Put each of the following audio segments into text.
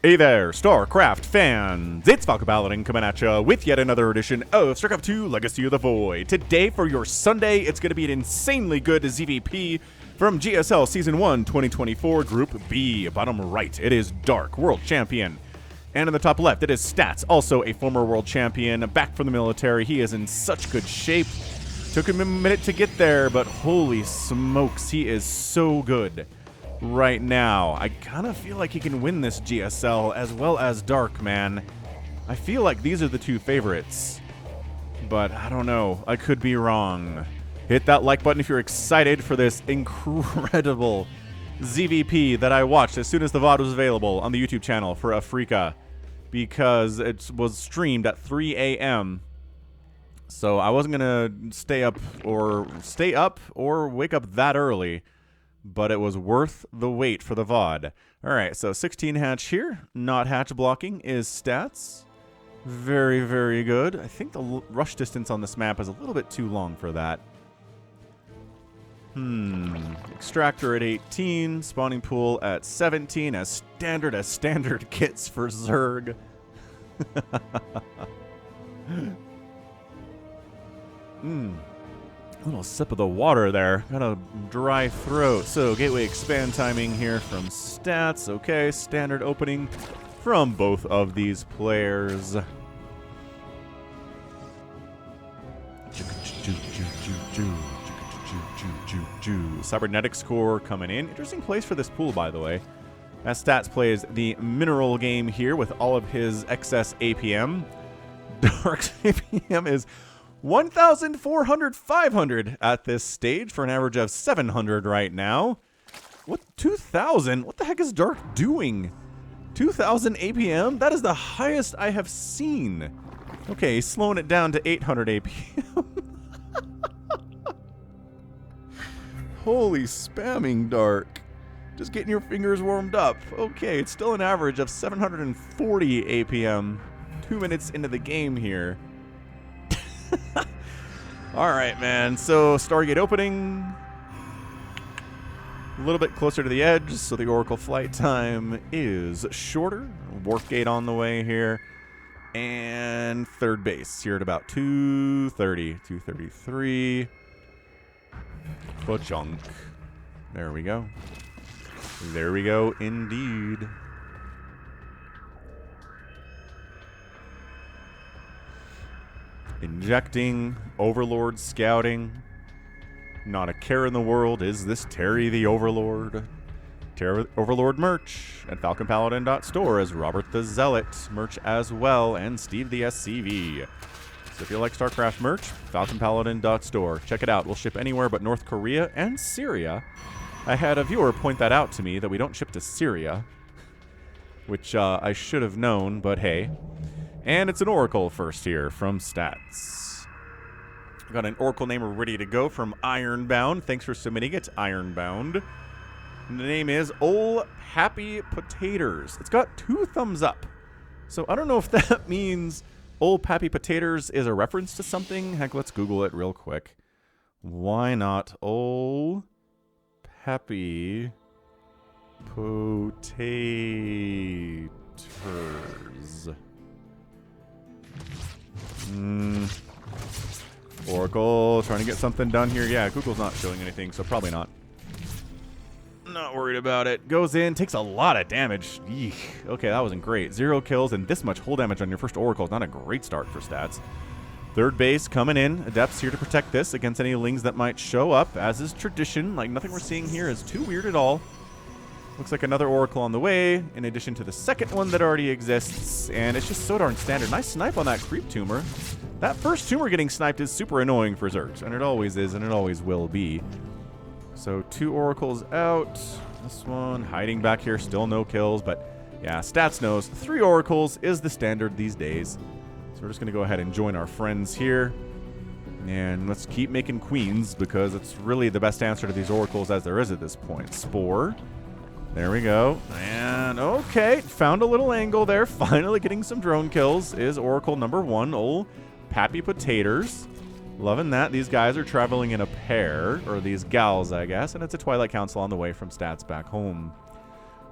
Hey there, StarCraft fans! It's Falcon Paladin coming at ya with yet another edition of StarCraft 2 Legacy of the Void. Today, for your Sunday, it's going to be an insanely good ZVP from GSL Season 1 2024 Group B. Bottom right, it is Dark, World Champion. And in the top left, it is Stats, also a former World Champion, back from the military. He is in such good shape. Took him a minute to get there, but holy smokes, he is so good right now. I kind of feel like he can win this GSL as well as Dark, man. I feel like these are the two favorites, but I don't know. I could be wrong. Hit that like button if you're excited for this incredible ZVP that I watched as soon as the VOD was available on the YouTube channel for Afrika, because it was streamed at 3 a.m. So I wasn't going to stay up or wake up that early, but it was worth the wait for the VOD. All right, so 16 hatch here. Not hatch blocking is Stats. Very, very good. I think the rush distance on this map is a little bit too long for that. Extractor at 18. Spawning pool at 17. As standard kits for Zerg. A little sip of the water there. Got a dry throat. So, gateway expand timing here from Stats. Okay, standard opening from both of these players. Cybernetic score coming in. Interesting place for this pool, by the way. As Stats plays the mineral game here with all of his excess APM. Dark's APM is 1,400, 500 at this stage for an average of 700 right now. What, 2,000? What the heck is Dark doing? 2,000 APM? That is the highest I have seen. Okay, he's slowing it down to 800 APM. Holy spamming, Dark. Just getting your fingers warmed up. Okay, it's still an average of 740 APM. 2 minutes into the game here. Alright, man. So, Stargate opening. A little bit closer to the edge, so the Oracle flight time is shorter. Warp gate on the way here. And third base here at about 2:30, 2:33. Chunk. There we go. There we go, indeed. Injecting, Overlord scouting. Not a care in the world. Is this Terry the Overlord? Overlord merch at falconpaladin.store as Robert the Zealot merch as well, and Steve the SCV. So if you like StarCraft merch, falconpaladin.store. Check it out. We'll ship anywhere but North Korea and Syria. I had a viewer point that out to me, that we don't ship to Syria, which I should have known, but hey. And it's an Oracle first here from Stats. Got an Oracle name ready to go from Ironbound. Thanks for submitting it, Ironbound. And the name is Ol Happy Potatoes. It's got 2 thumbs up. So I don't know if that means Ol Happy Potatoes is a reference to something. Heck, let's Google it real quick. Why not? Ol Happy Potatoes. Oracle, trying to get something done here. Yeah, Google's not showing anything, so probably not. Not worried about it. Goes in, takes a lot of damage. Eek. Okay, that wasn't great. 0 kills and this much hull damage on your first Oracle is not a great start for Stats. Third base coming in. Adepts here to protect this against any lings that might show up, as is tradition. Like, nothing we're seeing here is too weird at all. Looks like another Oracle on the way, in addition to the second one that already exists, and it's just so darn standard. Nice snipe on that creep tumor. That first tumor getting sniped is super annoying for Zergs, and it always is, and it always will be. So 2 Oracles out. This one hiding back here, still no kills, but yeah, Stats knows 3 Oracles is the standard these days. So we're just going to go ahead and join our friends here. And let's keep making queens, because it's really the best answer to these Oracles as there is at this point. Spore. There we go. And okay, found a little angle there. Finally getting some drone kills is Oracle number 1, Ol Happy Potatoes. Loving that. These guys are traveling in a pair, or these gals, I guess, and it's a Twilight Council on the way from Stats back home.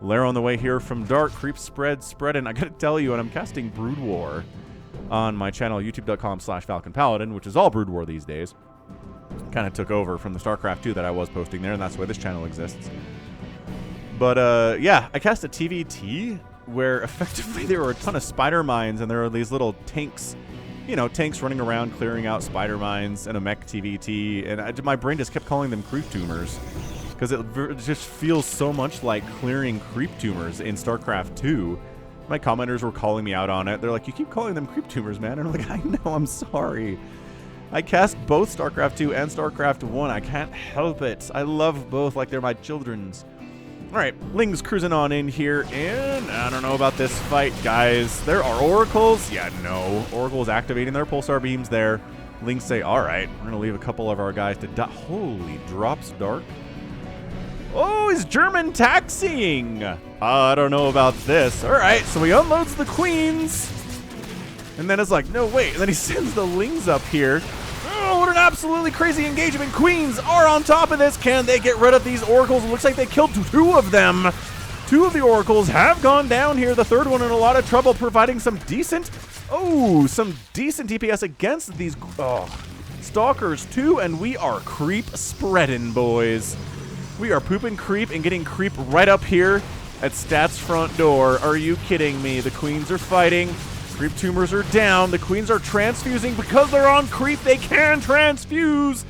Lair on the way here from Dark. Creep spread, and I gotta tell you, and I'm casting Brood War on my channel, youtube.com/Falcon Paladin, which is all Brood War these days. Kind of took over from the StarCraft 2 that I was posting there, and that's why this channel exists. But, yeah, I cast a TVT where effectively there were a ton of spider mines, and there are these little tanks, you know, tanks running around clearing out spider mines, and a mech TVT, and my brain just kept calling them creep tumors, because it just feels so much like clearing creep tumors in StarCraft 2. My commenters were calling me out on it. They're like, you keep calling them creep tumors, man. And I'm like, I know, I'm sorry. I cast both StarCraft 2 and StarCraft 1. I can't help it. I love both like they're my children's. All right, Ling's cruising on in here, and I don't know about this fight, guys. There are oracles. Yeah, no. Oracles activating their pulsar beams there. Ling say, all right, we're going to leave a couple of our guys to die. Holy, drops Dark. Oh, he's German taxiing. I don't know about this. All right, so he unloads the queens. And then it's like, no, wait. And then he sends the Lings up here. Oh, what an absolutely crazy engagement. Queens are on top of this. Can they get rid of these oracles? It looks like they killed 2 of them. 2 of the oracles have gone down here. The third one in a lot of trouble, providing some decent DPS against these stalkers too. And we are creep spreading, boys. We are pooping creep and getting creep right up here at Stats front door. Are you kidding me? The queens are fighting. Creep tumors are down. The queens are transfusing. Because they're on creep, they can transfuse.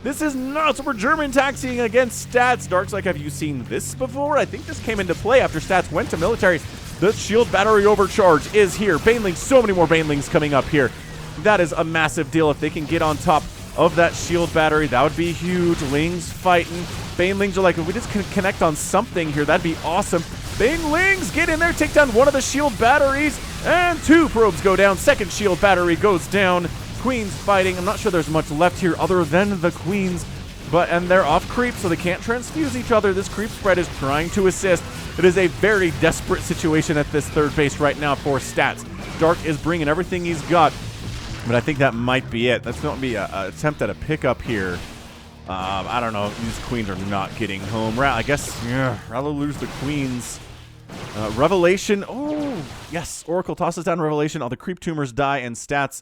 This is nuts. We're German taxiing against Stats. Dark's like, have you seen this before? I think this came into play after Stats went to militaries. The shield battery overcharge is here. Banelings, so many more Banelings coming up here. That is a massive deal. If they can get on top of that shield battery, that would be huge. Lings fighting. Banelings are like, if we just can connect on something here, that'd be awesome. Banelings get in there, take down one of the shield batteries, and 2 probes go down. Second shield battery goes down. Queens fighting. I'm not sure there's much left here other than the queens, and they're off creep, so they can't transfuse each other. This creep spread is trying to assist. It is a very desperate situation at this third base right now for Stats. Dark is bringing everything he's got, but I think that might be it. That's going to be an attempt at a pickup here. I don't know. These queens are not getting home. I guess, yeah, rather lose the queens. Revelation. Oh, yes. Oracle tosses down Revelation. All the creep tumors die, and Stats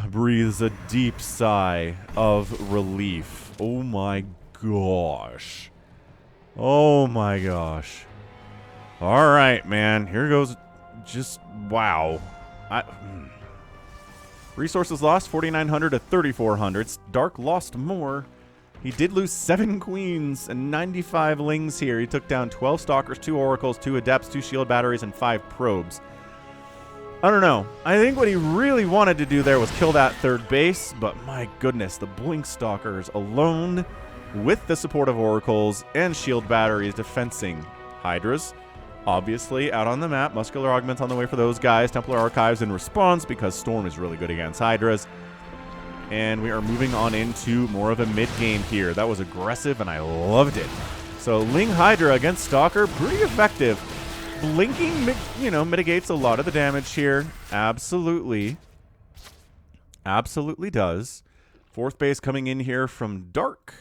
breathes a deep sigh of relief. Oh, my gosh. Oh, my gosh. All right, man. Here goes. Just, wow. Resources lost, 4,900 to 3,400. Dark lost more. He did lose 7 queens and 95 lings here. He took down 12 stalkers, 2 oracles, 2 adepts, 2 shield batteries, and 5 probes. I don't know. I think what he really wanted to do there was kill that third base, but my goodness, the blink stalkers alone with the support of oracles and shield batteries defensing hydras. Obviously, out on the map, muscular augments on the way for those guys. Templar archives in response because Storm is really good against hydras. And we are moving on into more of a mid-game here. That was aggressive, and I loved it. So Ling Hydra against Stalker, pretty effective. Blinking, mitigates a lot of the damage here. Absolutely. Absolutely does. Fourth base coming in here from Dark.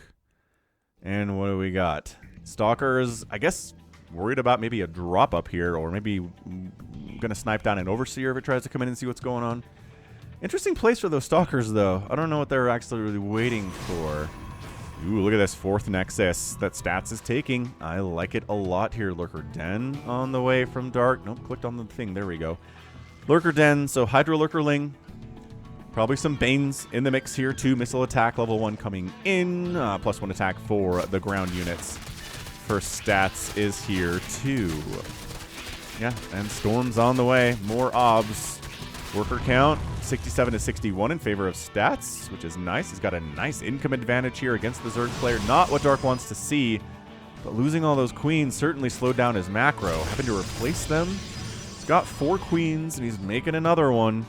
And what do we got? Stalkers, I guess, worried about maybe a drop up here, or maybe going to snipe down an Overseer if it tries to come in and see what's going on. Interesting place for those Stalkers, though. I don't know what they're actually really waiting for. Ooh, look at this 4th Nexus that Stats is taking. I like it a lot here. Lurker Den on the way from Dark. Nope, clicked on the thing. There we go. Lurker Den, so Hydra Lurker Ling. Probably some Banes in the mix here, too. Missile attack, level 1 coming in. +1 attack for the ground units. First Stats is here, too. Yeah, and Storm's on the way. More obs. Worker count, 67 to 61 in favor of Stats, which is nice. He's got a nice income advantage here against the Zerg player. Not what Dark wants to see, but losing all those queens certainly slowed down his macro. Having to replace them. He's got 4 queens, and he's making another one.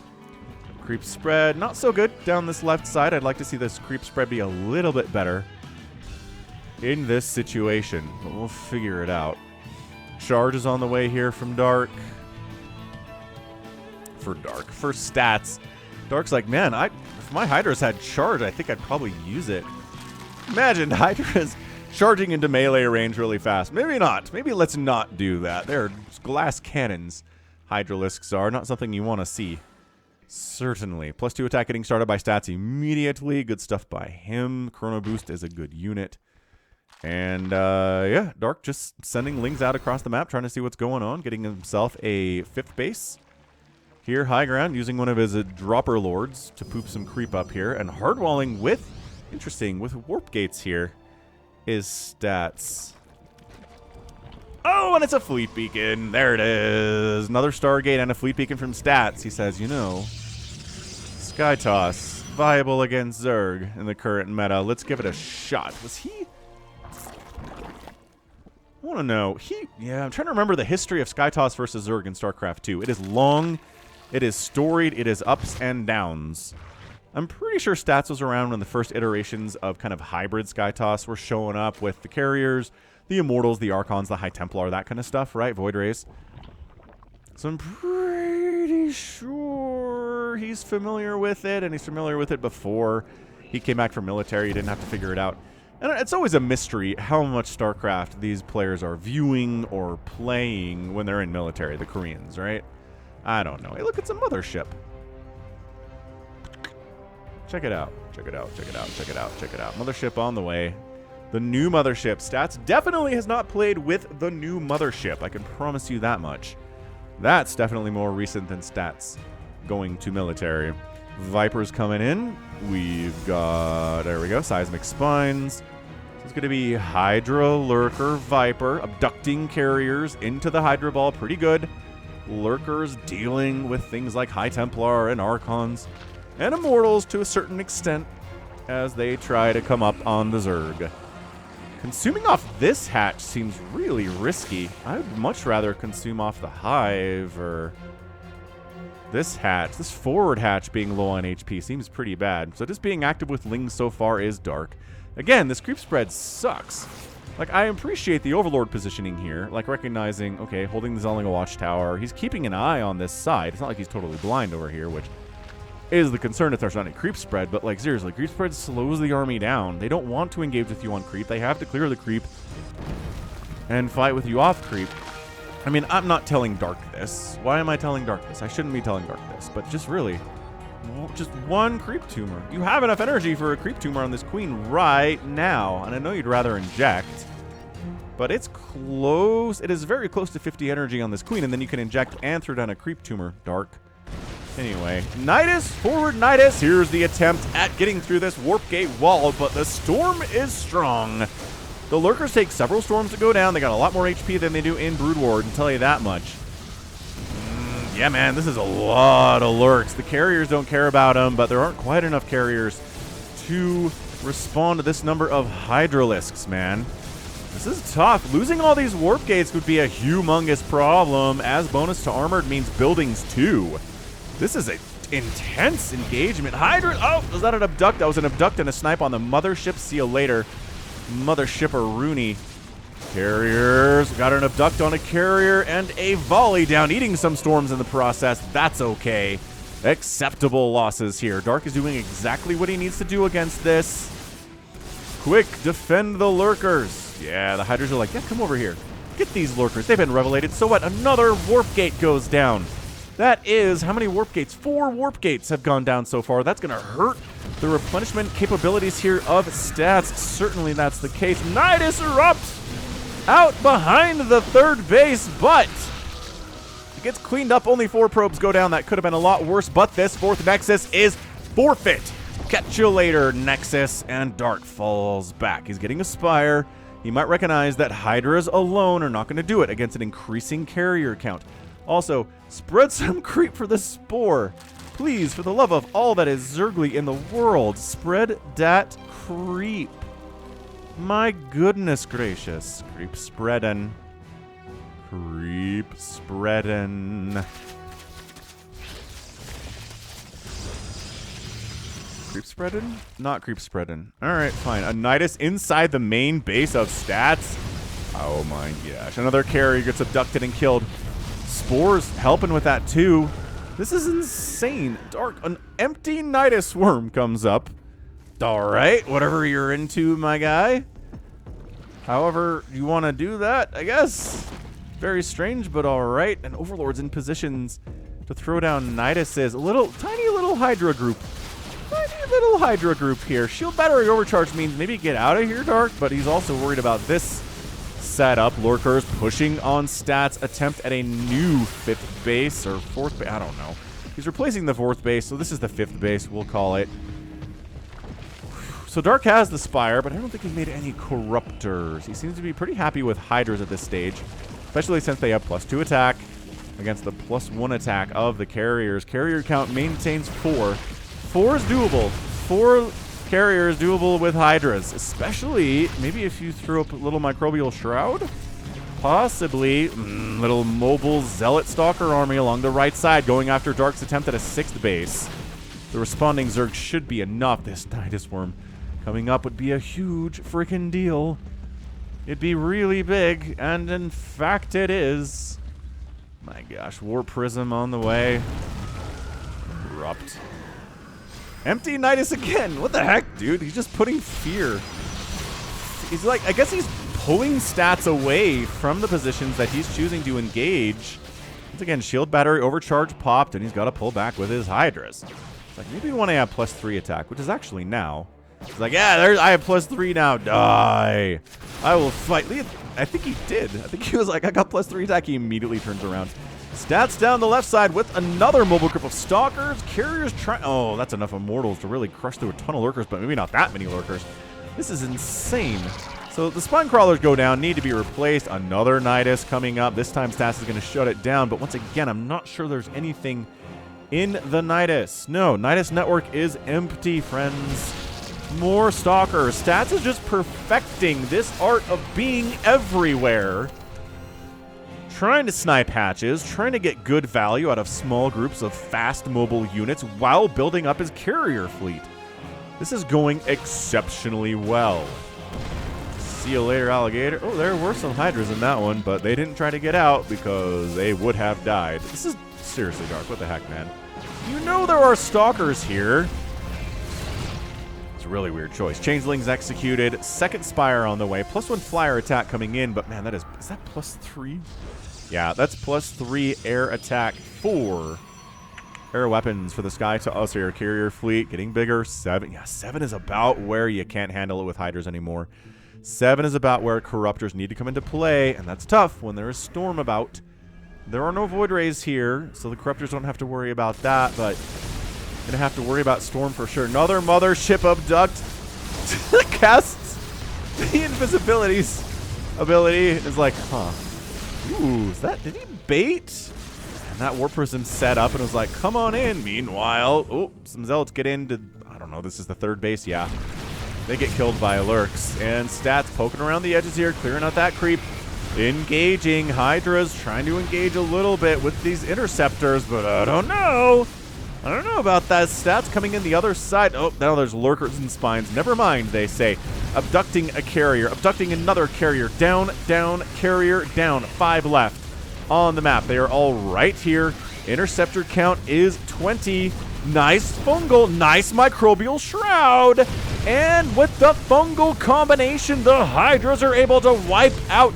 Creep spread, not so good down this left side. I'd like to see this creep spread be a little bit better in this situation, but we'll figure it out. Charge is on the way here from Dark. For Dark. For Stats, Dark's like, man, if my Hydras had charge, I think I'd probably use it. Imagine Hydras charging into melee range really fast. Maybe not. Maybe let's not do that. They're glass cannons. Hydralisks are not something you want to see. Certainly. +2 attack getting started by stats immediately. Good stuff by him. Chrono Boost is a good unit. And, yeah, Dark just sending Lings out across the map, trying to see what's going on, getting himself a 5th base. Here, high ground, using one of his dropper lords to poop some creep up here. And hardwalling with, interesting, with warp gates here is stats. Oh, and it's a fleet beacon. There it is. Another Stargate and a fleet beacon from stats. He says, you know, Sky Toss, viable against Zerg in the current meta. Let's give it a shot. Was he... I want to know. Yeah, I'm trying to remember the history of Sky Toss versus Zerg in StarCraft 2. It is long, it is storied, it is ups and downs. I'm pretty sure Stats was around when the first iterations of kind of hybrid Sky Toss were showing up with the carriers, the Immortals, the Archons, the High Templar, that kind of stuff, right? Void Rays. So I'm pretty sure he's familiar with it, and he's familiar with it before he came back from military. He didn't have to figure it out. And it's always a mystery how much StarCraft these players are viewing or playing when they're in military, the Koreans, right? I don't know. Hey, look, it's a mothership. Check it out. Check it out. Check it out. Check it out. Check it out. Mothership on the way. The new mothership. Stats definitely has not played with the new mothership. I can promise you that much. That's definitely more recent than Stats going to military. Vipers coming in. We've got, there we go, Seismic Spines. It's going to be Hydra, Lurker, Viper, abducting carriers into the Hydra Ball. Pretty good. Lurkers dealing with things like High Templar and Archons. And Immortals to a certain extent as they try to come up on the Zerg. Consuming off this hatch seems really risky. I would much rather consume off the Hive or this hatch. This forward hatch being low on HP seems pretty bad. So just being active with Lings so far is dark. Again, this creep spread sucks. Like, I appreciate the Overlord positioning here. Like, recognizing, okay, holding the Zellinga Watchtower. He's keeping an eye on this side. It's not like he's totally blind over here, which is the concern if there's not any creep spread. But, like, seriously, creep spread slows the army down. They don't want to engage with you on creep. They have to clear the creep and fight with you off creep. I mean, I'm not telling Dark this. Why am I telling Dark this? I shouldn't be telling Dark this. But just really, just one creep tumor. You have enough energy for a creep tumor on this queen right now. And I know you'd rather inject, but it's close. It is very close to 50 energy on this queen. And then you can inject and throw down a creep tumor, Dark. Anyway, Nidus, forward Nidus. Here's the attempt at getting through this warp gate wall, but the storm is strong. The Lurkers take several storms to go down. They got a lot more HP than they do in Brood Ward, I'll tell you that much. Yeah, man, this is a lot of Lurks. The carriers don't care about them, but there aren't quite enough carriers to respond to this number of Hydralisks, man. This is tough. Losing all these warp gates would be a humongous problem, as bonus to armored means buildings too. This is an intense engagement. Hydra, oh, was that an abduct? That was an abduct and a snipe on the mothership. See you later, mothershipper Rooney. Carriers, got an abduct on a carrier and a volley down, eating some storms in the process. That's okay. Acceptable losses here. Dark is doing exactly what he needs to do against this. Quick, defend the Lurkers. Yeah, the Hydras are like, yeah, come over here. Get these Lurkers. They've been revelated. So what? Another warp gate goes down. That is, how many warp gates? 4 warp gates have gone down so far. That's going to hurt the replenishment capabilities here of Stats. Certainly that's the case. Nidus erupts out behind the third base, but it gets cleaned up. Only 4 probes go down. That could have been a lot worse, but this 4th Nexus is forfeit. Catch you later, Nexus, and Dark falls back. He's getting a Spire. He might recognize that Hydras alone are not going to do it against an increasing carrier count. Also, spread some creep for the Spore. Please, for the love of all that is Zergly in the world, spread that creep. My goodness gracious. Creep spreadin'. Creep spreadin'. Creep spreadin'? Not creep spreadin'. Alright, fine. A Nidus inside the main base of Stats. Oh my gosh. Another carrier gets abducted and killed. Spore's helping with that too. This is insane. Dark, an empty Nidus worm comes up. Alright, whatever you're into, my guy. However you want to do that, I guess. Very strange, but all right. And Overlord's in positions to throw down Nidases. Tiny little Hydra group. Tiny little Hydra group here. Shield battery overcharge means maybe get out of here, Dark, but he's also worried about this setup. Lurkers pushing on stats. Attempt at a new 5th base or 4th base. I don't know. He's replacing the 4th base, so this is the 5th base, we'll call it. So Dark has the Spire, but I don't think he's made any Corruptors. He seems to be pretty happy with Hydras at this stage, especially since they have +2 attack against the +1 attack of the Carriers. Carrier count maintains 4. 4 is doable. 4 Carriers doable with Hydras, especially maybe if you throw up a little Microbial Shroud. Possibly little mobile Zealot Stalker army along the right side going after Dark's attempt at a 6th base. The responding Zerg should be enough. This Nidus Worm coming up would be a huge freaking deal. It'd be really big, and in fact it is. My gosh, War Prism on the way. Erupt. Empty Nidus again. What the heck, dude? He's just putting fear. He's like, I guess he's pulling stats away from the positions that he's choosing to engage. Once again, shield battery overcharge popped, and he's got to pull back with his Hydras. It's like, maybe we want to have +3 attack, which is actually now. He's like, yeah, I have +3 now. Die. I will fight. I think he did. I think he was like, I got +3 attack. He immediately turns around. Stats down the left side with another mobile group of Stalkers. Carriers try. Oh, that's enough Immortals to really crush through a ton of Lurkers, but maybe not that many Lurkers. This is insane. So the Spine Crawlers go down, need to be replaced. Another Nidus coming up. This time Stats is going to shut it down, but once again, I'm not sure there's anything in the Nidus. No, Nidus network is empty, friends. More Stalkers. Stats is just perfecting this art of being everywhere. Trying to snipe hatches, trying to get good value out of small groups of fast mobile units while building up his carrier fleet. This is going exceptionally well. See you later, alligator. Oh, there were some Hydras in that one, but they didn't try to get out because they would have died. This is seriously Dark. What the heck, man? You know there are Stalkers here. It's a really weird choice. Changelings executed. 2nd Spire on the way. +1 flyer attack coming in, but man, is that +3? Yeah, that's +3 air attack. 4 air weapons for the Sky to us here. Carrier fleet getting bigger. 7. Yeah, 7 is about where you can't handle it with Hydras anymore. 7 is about where Corruptors need to come into play, and that's tough when there is Storm about. There are no Void Rays here, so the Corruptors don't have to worry about that, but gonna have to worry about Storm for sure. Another Mothership Abduct casts the Invisibility's ability. Is like, huh. Ooh, is that, did he bait? And that War Prism set up and was like, come on in. Meanwhile, oh, some Zealots get into, I don't know, this is the 3rd base, yeah. They get killed by Lurks. And Stats poking around the edges here, clearing out that creep. Engaging. Hydras trying to engage a little bit with these Interceptors, but I don't know. I don't know about that. Stats coming in the other side. Oh, now there's Lurkers and Spines. Never mind, they say. Abducting a carrier. Abducting another carrier. Down, down, carrier, down. 5 left on the map. They are all right here. Interceptor count is 20. Nice fungal. Nice Microbial Shroud. And with the fungal combination, the Hydras are able to wipe out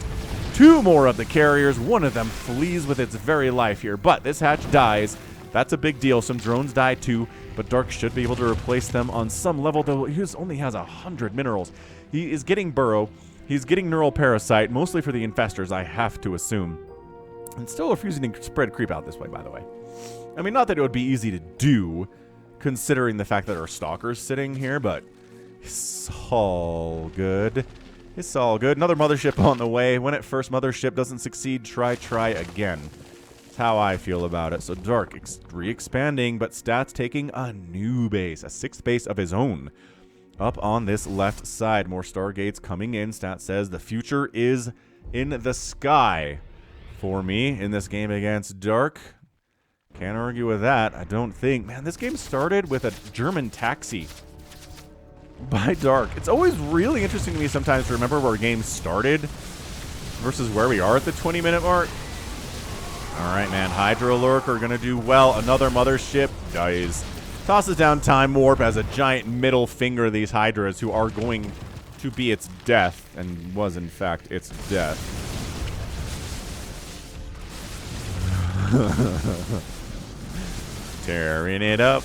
2 more of the carriers. One of them flees with its very life here, but this hatch dies. That's a big deal. Some drones die too, but Dark should be able to replace them on some level, though he only has 100 minerals. He is getting Burrow. He's getting Neural Parasite, mostly for the Infestors, I have to assume. And still refusing to spread creep out this way, by the way. I mean, not that it would be easy to do, considering the fact that there are Stalkers sitting here, but it's all good. It's all good. Another Mothership on the way. When at first Mothership doesn't succeed, try again. How I feel about it. So Dark re-expanding, but Stats taking a new base, a 6th base of his own. Up on this left side, more Stargates coming in. Stats says the future is in the sky for me in this game against Dark. Can't argue with that, I don't think. Man, this game started with a German taxi by Dark. It's always really interesting to me sometimes to remember where games started versus where we are at the 20-minute mark. All right, man. Hydra Lurk are going to do well. Another Mothership dies. Tosses down Time Warp as a giant middle finger, these Hydras, who are going to be its death, and was in fact its death. Tearing it up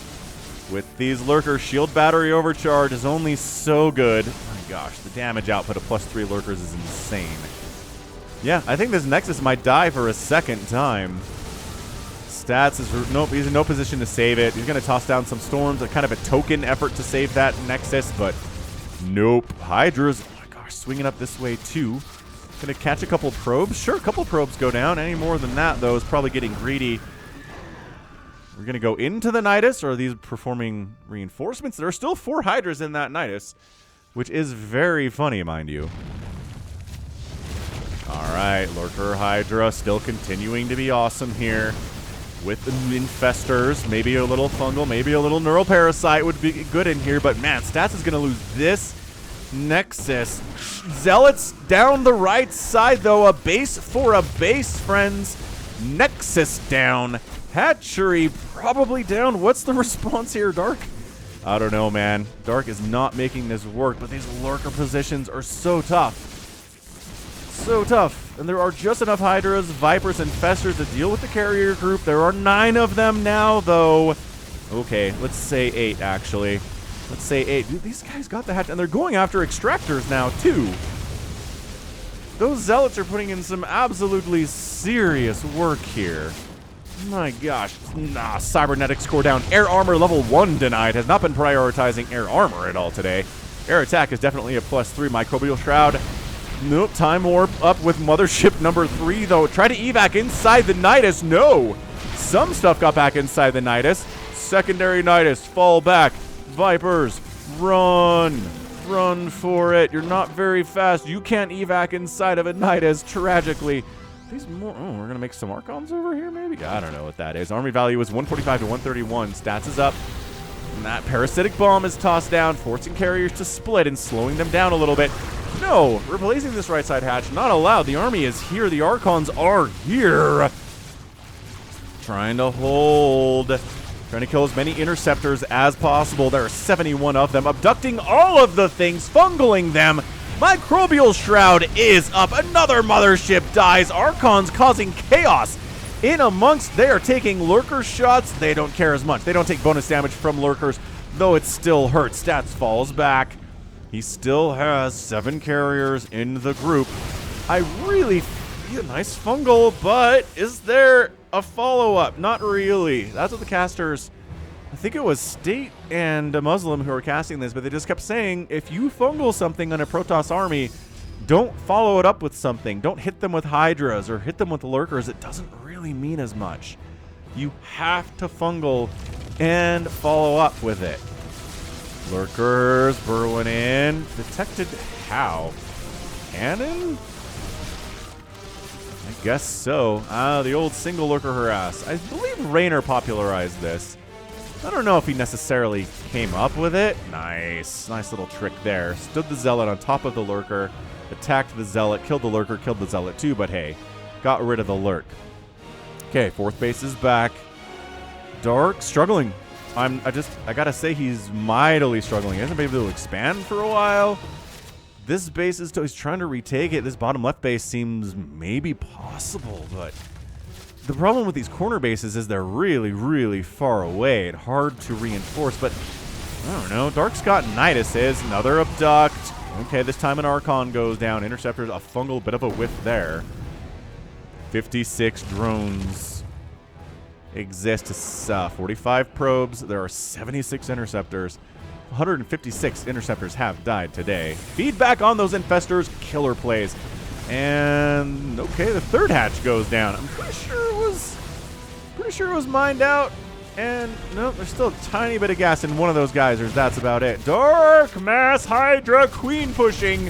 with these lurkers. Shield battery overcharge is only so good. Oh my gosh, the damage output of +3 lurkers is insane. Yeah, I think this Nexus might die for a second time. Stats is nope, he's in no position to save it. He's gonna toss down some storms, a kind of a token effort to save that Nexus, but nope. Hydra's, oh my gosh, swinging up this way too. Gonna catch a couple probes. Sure, a couple probes go down. Any more than that, though, is probably getting greedy. We're going to go into the Nidus, or are these performing reinforcements? There are still 4 Hydras in that Nidus, which is very funny, mind you. Alright, Lurker Hydra still continuing to be awesome here. With the Infestors, maybe a little Fungal, maybe a little Neural Parasite would be good in here, but man, Stats is going to lose this Nexus. Zealots down the right side, though. A base for a base, friends. Nexus down. Hatchery probably down. What's the response here, Dark? I don't know, man. Dark is not making this work, but these lurker positions are so tough. So tough. And there are just enough Hydras, Vipers, and Festers to deal with the carrier group. There are 9 of them now, though. Okay, let's say 8, actually. Let's say 8. Dude, these guys got the hatch, and they're going after extractors now, too. Those Zealots are putting in some absolutely serious work here. My gosh. Nah, Cybernetics score down. Air armor level 1 denied. Has not been prioritizing air armor at all today. Air attack is definitely a +3. Microbial Shroud. Nope. Time Warp up with Mothership number 3, though. Try to evac inside the Nidus. No. Some stuff got back inside the Nidus. Secondary Nidus. Fall back. Vipers. Run. Run for it. You're not very fast. You can't evac inside of a Nidus, tragically. These more. Oh, we're gonna make some Archons over here, maybe. I don't know what that is. Army value is 145 to 131. Stats is up. And that parasitic bomb is tossed down, forcing carriers to split and slowing them down a little bit. No, replacing this right side hatch, not allowed. The army is here. The Archons are here. Trying to hold. Trying to kill as many interceptors as possible. There are 71 of them, abducting all of the things, fungling them. Microbial Shroud is up. Another Mothership dies. Archons causing chaos in amongst. They are taking lurker shots. They don't care as much. They don't take bonus damage from lurkers, though it still hurts. Stats falls back. He still has 7 carriers in the group. I really feel nice fungal, but is there a follow-up? Not really. That's what the casters, I think it was State and a Muslim who were casting this, but they just kept saying, if you fungal something on a Protoss army, don't follow it up with something. Don't hit them with Hydras or hit them with lurkers. It doesn't really mean as much. You have to fungal and follow up with it. Lurkers burrowing in. Detected how? Cannon? I guess so. Ah, the old single lurker harass. I believe Raynor popularized this. I don't know if he necessarily came up with it. Nice. Nice little trick there. Stood the Zealot on top of the lurker. Attacked the Zealot. Killed the lurker. Killed the Zealot too, but hey. Got rid of the lurk. Okay, 4th base is back. Dark struggling. I gotta say he's mightily struggling. He hasn't been able to expand for a while. This base is he's trying to retake it. This bottom left base seems maybe possible, but the problem with these corner bases is they're really, really far away and hard to reinforce. But I don't know. Dark's got Niduses. Another abduct. Okay, this time an Archon goes down. Interceptors, a fungal bit of a whiff there. 56 drones exist. 45 probes. There are 76 interceptors. 156 interceptors have died today. Feedback on those infestors. Killer plays. And okay, the 3rd hatch goes down. I'm pretty sure it was mined out. And no, there's still a tiny bit of gas in one of those geysers. That's about it. Dark Mass Hydra queen pushing.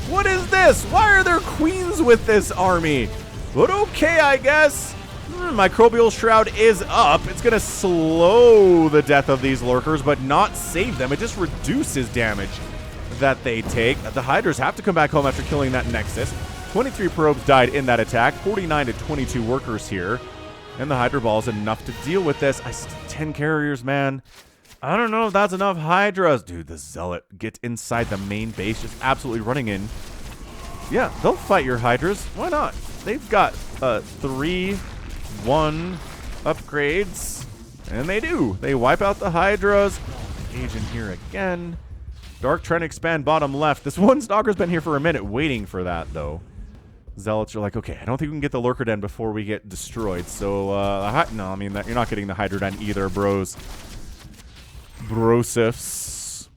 What is this? Why are there queens with this army? But okay, I guess. Microbial Shroud is up. It's going to slow the death of these lurkers, but not save them. It just reduces damage that they take. The Hydras have to come back home after killing that Nexus. 23 probes died in that attack. 49 to 22 workers here. And the Hydra Ball is enough to deal with this. 10 carriers, man. I don't know if that's enough Hydras. Dude, the Zealot gets inside the main base, just absolutely running in. Yeah, they'll fight your Hydras. Why not? They've got 3-1 upgrades, and they do. They wipe out the Hydras. Engage in here again. Dark trying to expand bottom left. This one Stalker's been here for a minute waiting for that, though. Zealots are like, okay, I don't think we can get the Lurker Den before we get destroyed. So, no, I mean, you're not getting the Hydra Den either, bros. Brosifs.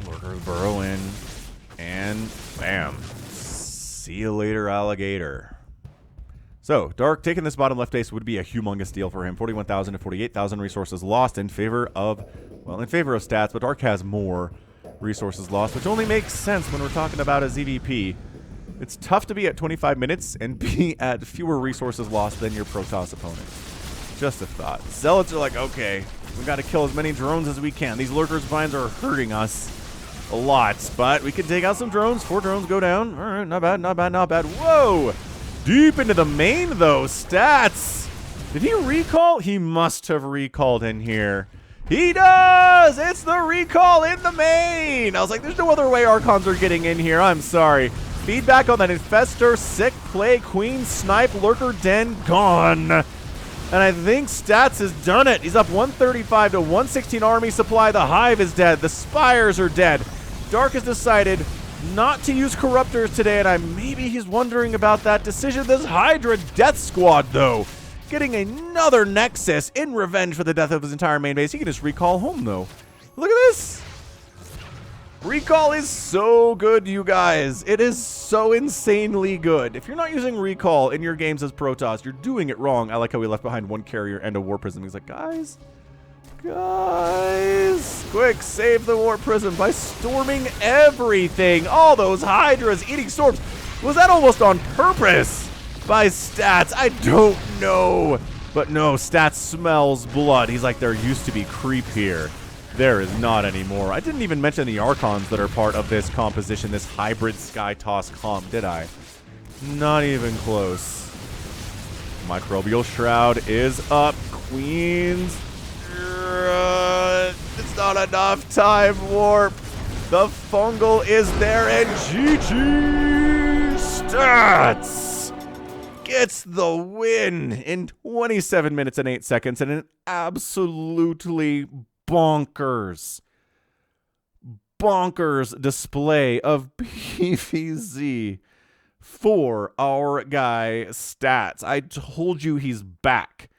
Lurkers burrow in. And bam. See you later, alligator. So, Dark taking this bottom left base would be a humongous deal for him. 41,000 to 48,000 resources lost in favor of, well, in favor of stats, but Dark has more resources lost, which only makes sense when we're talking about a ZVP. It's tough to be at 25 minutes and be at fewer resources lost than your Protoss opponent. Just a thought. Zealots are like, okay, we got to kill as many drones as we can. These Lurkers vines are hurting us a lot, but we can take out some drones. 4 drones go down. All right, not bad, not bad, not bad. Whoa! Deep into the main, though. Stats. Did he recall? He must have recalled in here. He does! It's the recall in the main! I was like, there's no other way Archons are getting in here. I'm sorry. Feedback on that Infestor, sick play, Queen, Snipe, Lurker Den, gone. And I think Stats has done it. He's up 135 to 116 army supply. The Hive is dead. The Spires are dead. Dark has decided not to use Corruptors today, and maybe he's wondering about that decision. This Hydra Death Squad, though, getting another Nexus in revenge for the death of his entire main base. He can just recall home, though. Look at this. Recall is so good, you guys. It is so insanely good. If you're not using Recall in your games as Protoss, you're doing it wrong. I like how we left behind 1 carrier and a War Prism. He's like, guys, quick, save the War Prism by storming everything. All those Hydras eating storms. Was that almost on purpose by Stats? I don't know. But no, Stats smells blood. He's like, there used to be creep here. There is not anymore. I didn't even mention the Archons that are part of this composition, this hybrid Sky Toss comp, did I? Not even close. Microbial Shroud is up. Queens. It's not enough time warp. The fungal is there, and GG Stats gets the win in 27 minutes and 8 seconds in an absolutely bonkers display of PvZ for our guy Stats. I told you he's back.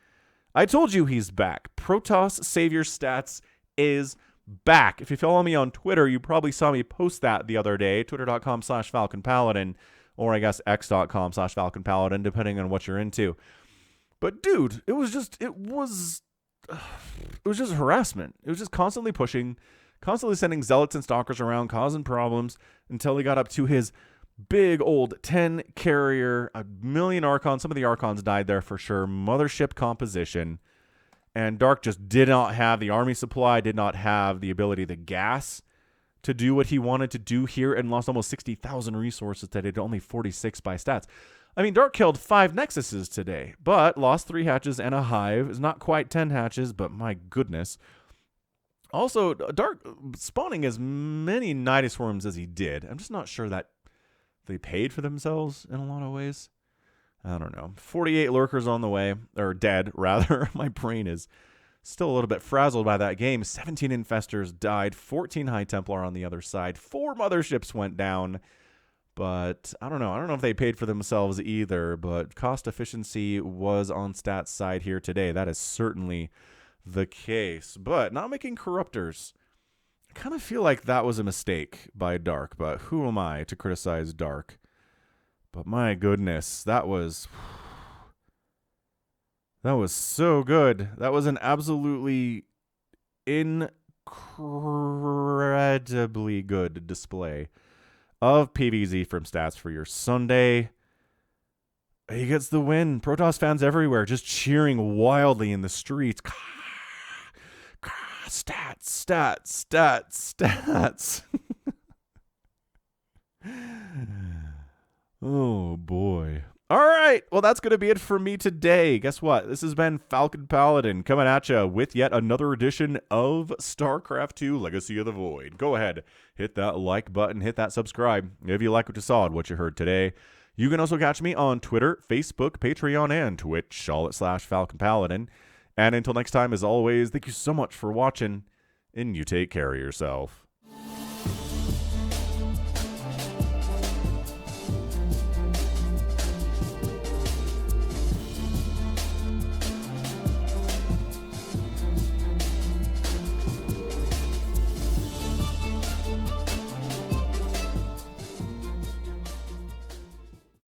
Protoss Savior Stats is back. If you follow me on Twitter, you probably saw me post that the other day, twitter.com/Falcon Paladin, or I guess x.com/Falcon Paladin, depending on what you're into. But dude, it was just harassment. It was just constantly pushing, constantly sending Zealots and Stalkers around, causing problems until he got up to his big old 10 carrier, 1,000,000 Archons. Some of the Archons died there for sure. Mothership composition. And Dark just did not have the army supply, did not have the ability, the gas, to do what he wanted to do here, and lost almost 60,000 resources today to only 46 by Stats. I mean, Dark killed 5 Nexuses today, but lost 3 hatches and a Hive. It's not quite 10 hatches, but my goodness. Also, Dark spawning as many Nidus Worms as he did. I'm just not sure that they paid for themselves in a lot of ways. I don't know. 48 Lurkers on the way, or dead, rather. My brain is still a little bit frazzled by that game. 17 Infestors died, 14 High Templar on the other side. 4 Motherships went down. But I don't know. I don't know if they paid for themselves either, but cost efficiency was on Stats' side here today. That is certainly the case. But not making Corruptors. I kind of feel like that was a mistake by Dark, but who am I to criticize Dark? But my goodness, that was so good. That was an absolutely incredibly good display of PvZ from Stats for your Sunday. He gets the win. Protoss fans everywhere just cheering wildly in the streets. Stats, Stats, Stats, Stats. Oh boy. All right, well, that's going to be it for me today. Guess what? This has been Falcon Paladin coming at you with yet another edition of StarCraft 2 Legacy of the Void. Go ahead, hit that like button, hit that subscribe if you like what you saw and what you heard today. You can also catch me on Twitter, Facebook, Patreon, and Twitch, all at /Falcon Paladin. And until next time, as always, thank you so much for watching, and you take care of yourself.